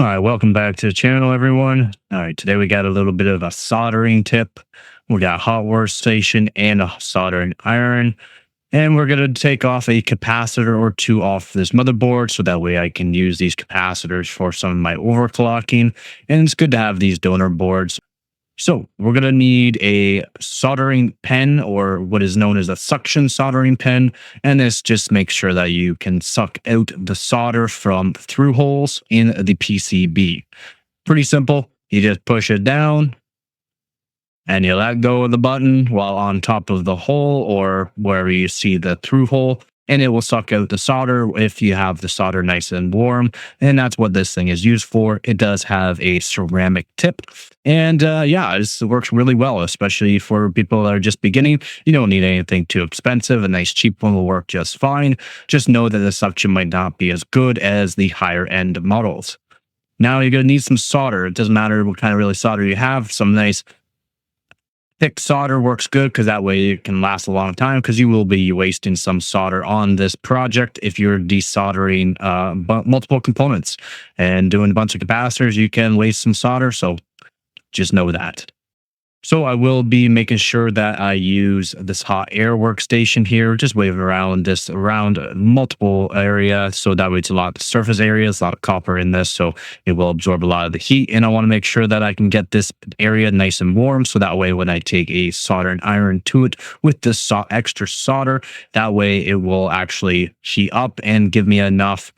All right, welcome back to the channel, everyone. All right, today we got a little bit of a soldering tip. We got a hot workstation and a soldering iron, and we're going to take off a capacitor or two off this motherboard so that way I can use these capacitors for some of my overclocking. And it's good to have these donor boards. So we're going to need a soldering pen, or what is known as a suction soldering pen. And this just makes sure that you can suck out the solder from through holes in the PCB. Pretty simple. You just push it down and you let go of the button while on top of the hole or wherever you see the through hole, and it will suck out the solder if you have the solder nice and warm. And that's what this thing is used for. It does have a ceramic tip, and yeah, it works really well, especially for people that are just beginning. You don't need anything too expensive. A nice cheap one will work just fine. Just know that the suction might not be as good as the higher end models. Now you're going to need some solder. It doesn't matter what kind of really solder you have. Some nice thick solder works good because that way it can last a long time, because you will be wasting some solder on this project if you're desoldering multiple components and doing a bunch of capacitors. You can waste some solder, so just know that. So I will be making sure that I use this hot air workstation here, just wave around this around multiple areas. So that way it's a lot of surface areas, a lot of copper in this. So it will absorb a lot of the heat. And I want to make sure that I can get this area nice and warm. So that way when I take a soldering iron to it with this extra solder, that way it will actually heat up and give me enough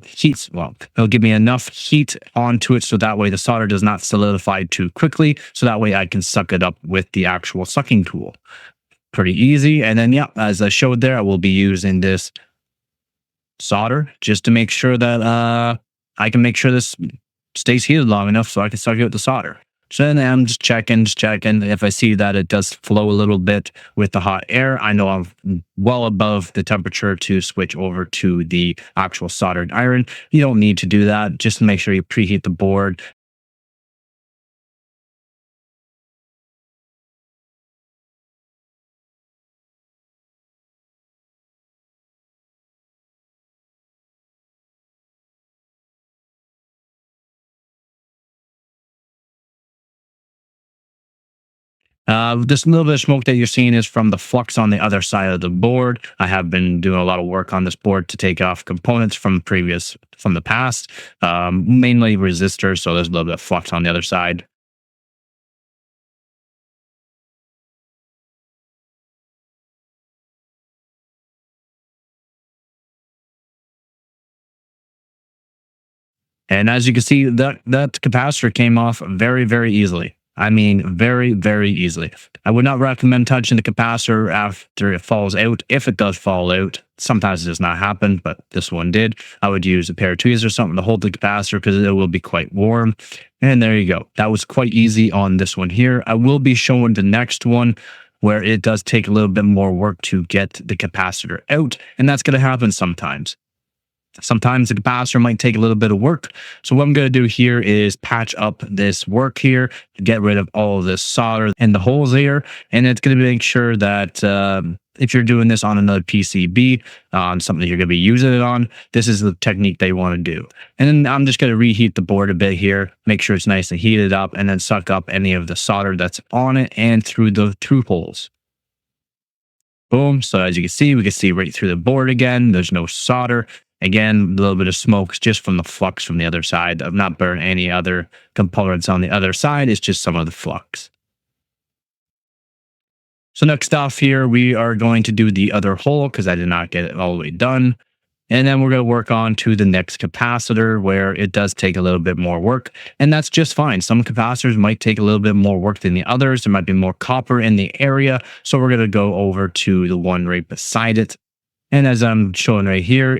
heat. Well, it'll give me enough heat onto it so that way the solder does not solidify too quickly. So that way I can suck it up with the actual sucking tool. Pretty easy. And then, yeah, as I showed there, I will be using this solder just to make sure that I can make sure this stays heated long enough so I can suck out the solder. So then I'm just checking. If I see that it does flow a little bit with the hot air, I know I'm well above the temperature to switch over to the actual soldered iron. You don't need to do that. Just make sure you preheat the board. This little bit of smoke that you're seeing is from the flux on the other side of the board. I have been doing a lot of work on this board to take off components from the past, mainly resistors. So there's a little bit of flux on the other side. And as you can see, that capacitor came off very, very easily. I mean, very, very easily. I would not recommend touching the capacitor after it falls out. If it does fall out, sometimes it does not happen, but this one did. I would use a pair of tweezers or something to hold the capacitor because it will be quite warm. And there you go. That was quite easy on this one here. I will be showing the next one where it does take a little bit more work to get the capacitor out, and that's going to happen sometimes. Sometimes the capacitor might take a little bit of work. So what I'm going to do here is patch up this work here, get rid of all of this solder and the holes here. And it's going to make sure that if you're doing this on another PCB, on something that you're going to be using it on, this is the technique they want to do. And then I'm just going to reheat the board a bit here, make sure it's nice and heated up, and then suck up any of the solder that's on it and through the through holes. Boom. So as you can see, we can see right through the board again. There's no solder. Again, a little bit of smoke just from the flux from the other side. I've not burned any other components on the other side. It's just some of the flux. So next off here, we are going to do the other hole because I did not get it all the way done. And then we're going to work on to the next capacitor where it does take a little bit more work. And that's just fine. Some capacitors might take a little bit more work than the others. There might be more copper in the area. So we're going to go over to the one right beside it. And as I'm showing right here,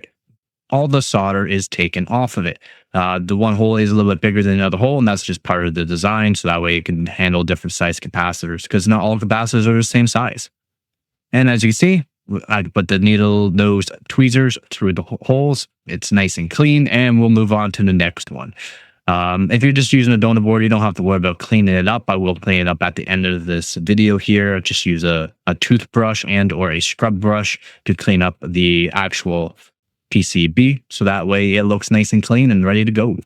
all the solder is taken off of it. The one hole is a little bit bigger than the other hole, and that's just part of the design. So that way it can handle different size capacitors, because not all capacitors are the same size. And as you can see, I put the needle nose tweezers through the holes. It's nice and clean, and we'll move on to the next one. If you're just using a donor board, you don't have to worry about cleaning it up. I will clean it up at the end of this video here. Just use a toothbrush and or a scrub brush to clean up the actual PCB, so that way it looks nice and clean and ready to go.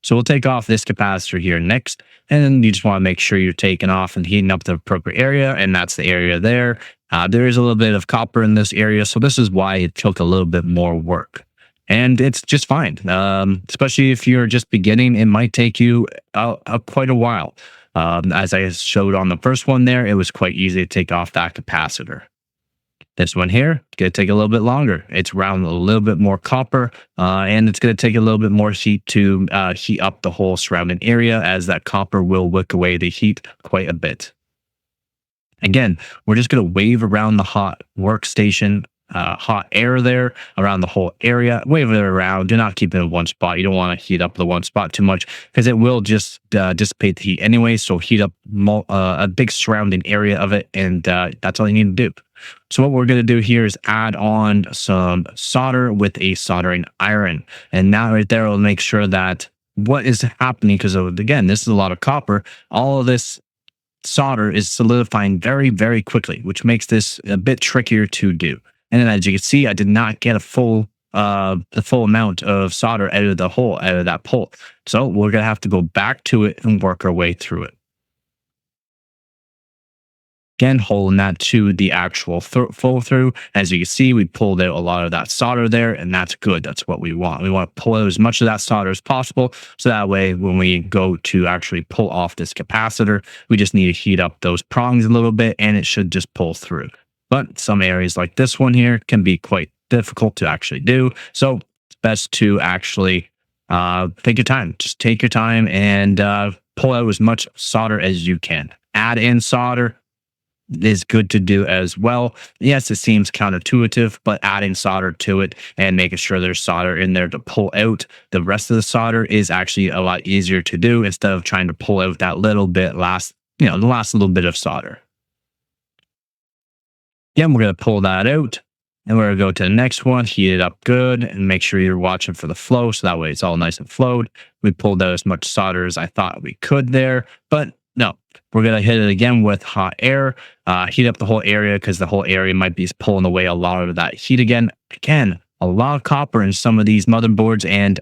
So we'll take off this capacitor here next, and then you just want to make sure you're taking off and heating up the appropriate area, and that's the area there. There is a little bit of copper in this area, so this is why it took a little bit more work. And it's just fine, especially if you're just beginning. It might take you quite a while. As I showed on the first one there, it was quite easy to take off that capacitor. This one here, going to take a little bit longer. It's around a little bit more copper, and it's going to take a little bit more heat to heat up the whole surrounding area, as that copper will wick away the heat quite a bit. Again, we're just going to wave around the hot workstation, hot air there around the whole area. Wave it around. Do not keep it in one spot. You don't want to heat up the one spot too much, because it will just dissipate the heat anyway. So heat up a big surrounding area of it, and that's all you need to do. So what we're going to do here is add on some solder with a soldering iron. And now right there, we'll make sure that what is happening, because again, this is a lot of copper. All of this solder is solidifying very, very quickly, which makes this a bit trickier to do. And then as you can see, I did not get the full amount of solder out of the hole, out of that pole. So we're going to have to go back to it and work our way through it. Again, holding that to the actual flow through. As you can see, we pulled out a lot of that solder there, and that's good. That's what we want. We want to pull out as much of that solder as possible, so that way when we go to actually pull off this capacitor, we just need to heat up those prongs a little bit, and it should just pull through. But some areas like this one here can be quite difficult to actually do. So it's best to actually take your time. Just take your time and pull out as much solder as you can. Add in solder is good to do as well. Yes, it seems counterintuitive, but adding solder to it and making sure there's solder in there to pull out the rest of the solder is actually a lot easier to do, instead of trying to pull out that little bit the last little bit of solder. Again, we're going to pull that out, and we're going to go to the next one, heat it up good, and make sure you're watching for the flow, so that way it's all nice and flowed. We pulled out as much solder as I thought we could there, but no, we're going to hit it again with hot air, heat up the whole area, because the whole area might be pulling away a lot of that heat again. Again, a lot of copper in some of these motherboards, and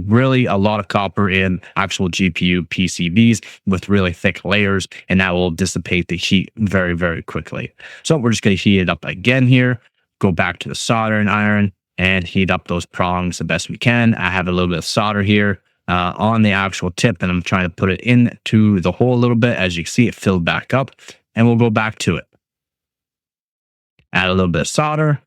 really a lot of copper in actual GPU PCBs with really thick layers, and that will dissipate the heat very, very quickly. So we're just going to heat it up again here, go back to the soldering iron, and heat up those prongs the best we can. I have a little bit of solder here on the actual tip, and I'm trying to put it into the hole a little bit. As you can see, it filled back up, and we'll go back to it. Add a little bit of solder.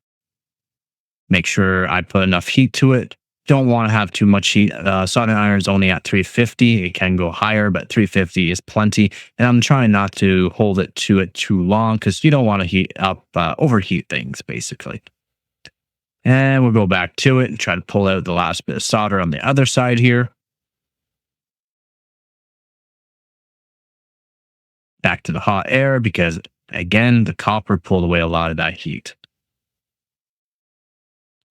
Make sure I put enough heat to it. Don't want to have too much heat. Soldering iron is only at 350. It can go higher, but 350 is plenty. And I'm trying not to hold it too long, because you don't want to heat up, overheat things, basically. And we'll go back to it and try to pull out the last bit of solder on the other side here. Back to the hot air, because again, the copper pulled away a lot of that heat.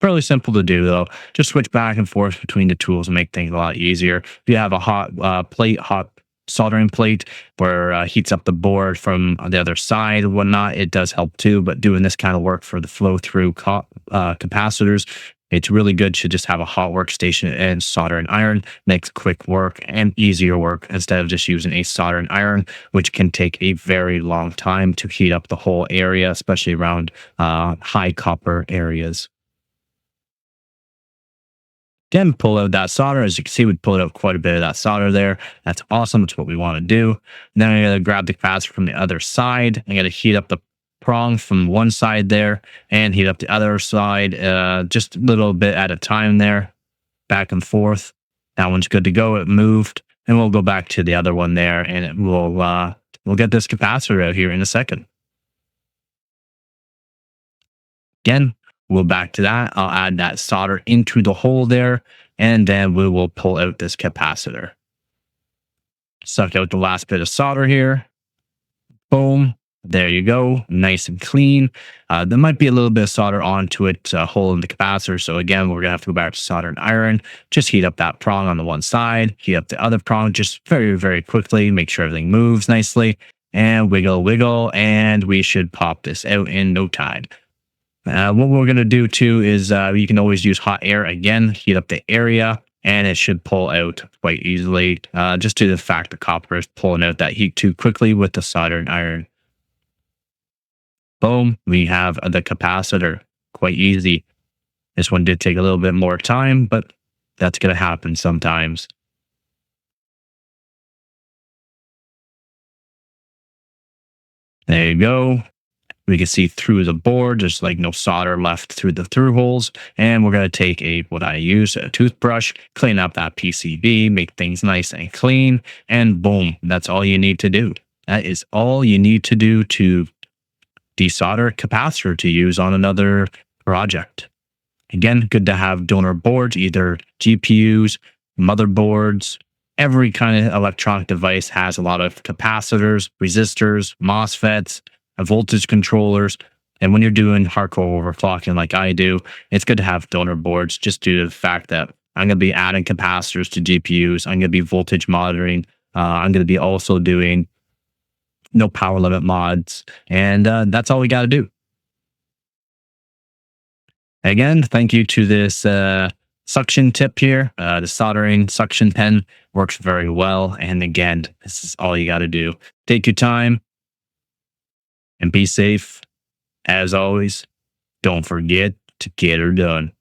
Fairly simple to do, though. Just switch back and forth between the tools and make things a lot easier. If you have a hot soldering plate where heats up the board from the other side and whatnot, it does help too. But doing this kind of work for the flow through capacitors, it's really good to just have a hot workstation and soldering iron. Makes quick work and easier work, instead of just using a soldering iron, which can take a very long time to heat up the whole area, especially around high copper areas. Again, pull out that solder. As you can see, we pulled out quite a bit of that solder there. That's awesome. That's what we want to do. And then I'm going to grab the capacitor from the other side. I'm going to heat up the prong from one side there and heat up the other side, just a little bit at a time there, back and forth. That one's good to go. It moved. And we'll go back to the other one there, and we'll get this capacitor out here in a second. Again, we'll back to that. I'll add that solder into the hole there, and then we will pull out this capacitor. Suck out the last bit of solder here. Boom. There you go. Nice and clean. There might be a little bit of solder onto it, hole in the capacitor. So again, we're going to have to go back to soldering iron. Just heat up that prong on the one side. Heat up the other prong just very, very quickly. Make sure everything moves nicely. And wiggle, wiggle. And we should pop this out in no time. What we're going to do too is you can always use hot air again, heat up the area, and it should pull out quite easily, just due to the fact the copper is pulling out that heat too quickly with the soldering iron. Boom, we have the capacitor. Quite easy. This one did take a little bit more time, but that's going to happen sometimes. There you go. We can see through the board, there's like no solder left through the through holes. And we're going to take what I use, a toothbrush, clean up that PCB, make things nice and clean. And boom, that's all you need to do. That is all you need to do to desolder a capacitor to use on another project. Again, good to have donor boards, either GPUs, motherboards. Every kind of electronic device has a lot of capacitors, resistors, MOSFETs, voltage controllers. And when you're doing hardcore overclocking like I do, it's good to have donor boards just due to the fact that I'm going to be adding capacitors to GPUs. I'm going to be voltage monitoring. I'm going to be also doing no power limit mods. And that's all we got to do. Again, thank you to this suction tip here. The soldering suction pen works very well. And again, this is all you got to do. Take your time and be safe. As always, don't forget to get her done.